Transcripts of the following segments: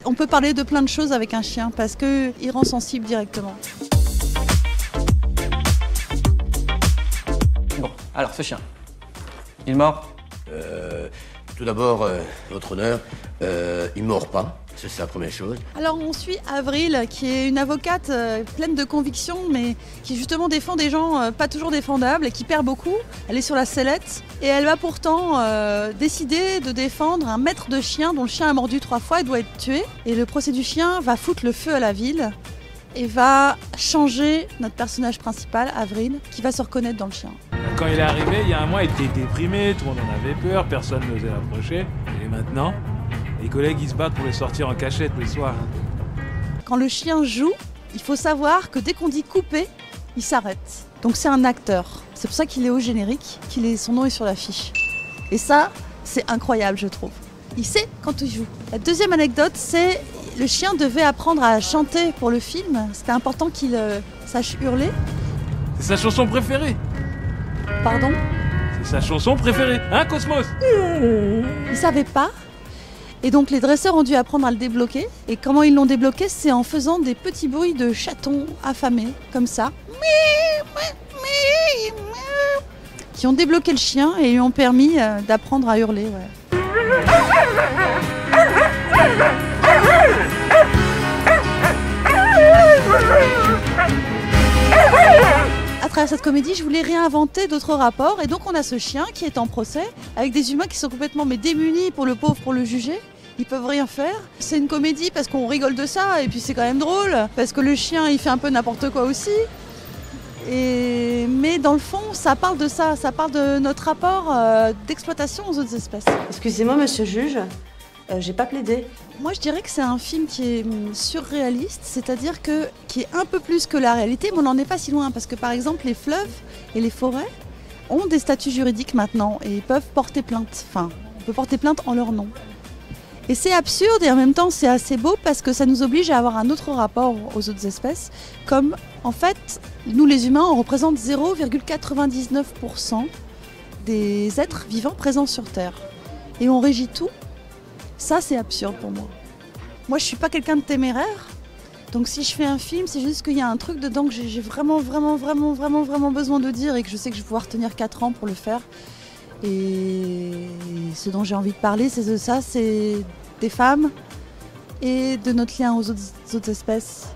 On peut parler de plein de choses avec un chien parce qu'il rend sensible directement. Bon, alors ce chien, il mord? Tout d'abord, votre honneur, il mord pas, c'est la première chose. Alors on suit Avril qui est une avocate pleine de convictions mais qui justement défend des gens pas toujours défendables et qui perd beaucoup. Elle est sur la sellette et elle va pourtant décider de défendre un maître de chien dont le chien a mordu 3 fois et doit être tué. Et le procès du chien va foutre le feu à la ville et va changer notre personnage principal, Avril, qui va se reconnaître dans le chien. Quand il est arrivé, il y a un mois, il était déprimé, tout le monde en avait peur, personne n'osait l'approcher. Et maintenant, les collègues ils se battent pour le sortir en cachette le soir. Quand le chien joue, il faut savoir que dès qu'on dit couper, il s'arrête. Donc c'est un acteur. C'est pour ça qu'il est au générique, son nom est sur l'affiche. Et ça, c'est incroyable, je trouve. Il sait quand il joue. La deuxième anecdote, c'est le chien devait apprendre à chanter pour le film. C'était important qu'il sache hurler. C'est sa chanson préférée. Pardon ? C'est sa chanson préférée, hein Cosmos ? Il savait pas. Et donc les dresseurs ont dû apprendre à le débloquer. Et comment ils l'ont débloqué, c'est en faisant des petits bruits de chatons affamés, comme ça. Qui ont débloqué le chien et lui ont permis d'apprendre à hurler. Ouais. À travers cette comédie, je voulais réinventer d'autres rapports et donc on a ce chien qui est en procès avec des humains qui sont complètement démunis pour le pauvre, pour le juger. Ils peuvent rien faire. C'est une comédie parce qu'on rigole de ça et puis c'est quand même drôle parce que le chien il fait un peu n'importe quoi aussi. Mais dans le fond, ça parle de ça, ça parle de notre rapport d'exploitation aux autres espèces. Excusez-moi, monsieur le juge, j'ai pas plaidé. Moi, je dirais que c'est un film qui est surréaliste, c'est-à-dire qui est un peu plus que la réalité, mais on n'en est pas si loin, parce que par exemple, les fleuves et les forêts ont des statuts juridiques maintenant et peuvent porter plainte. Enfin, on peut porter plainte en leur nom. Et c'est absurde et en même temps, c'est assez beau parce que ça nous oblige à avoir un autre rapport aux autres espèces, comme en fait, nous les humains, on représente 0,99% des êtres vivants présents sur Terre. Et on régit tout. Ça, c'est absurde pour moi. Moi, je suis pas quelqu'un de téméraire. Donc, si je fais un film, c'est juste qu'il y a un truc dedans que j'ai vraiment besoin de dire et que je sais que je vais pouvoir tenir 4 ans pour le faire. Et ce dont j'ai envie de parler, c'est de ça, c'est des femmes et de notre lien aux autres espèces.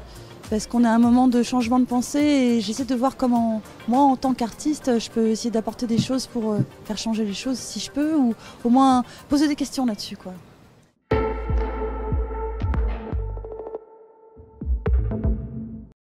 Parce qu'on a un moment de changement de pensée et j'essaie de voir comment, moi, en tant qu'artiste, je peux essayer d'apporter des choses pour faire changer les choses si je peux, ou au moins poser des questions là-dessus, quoi.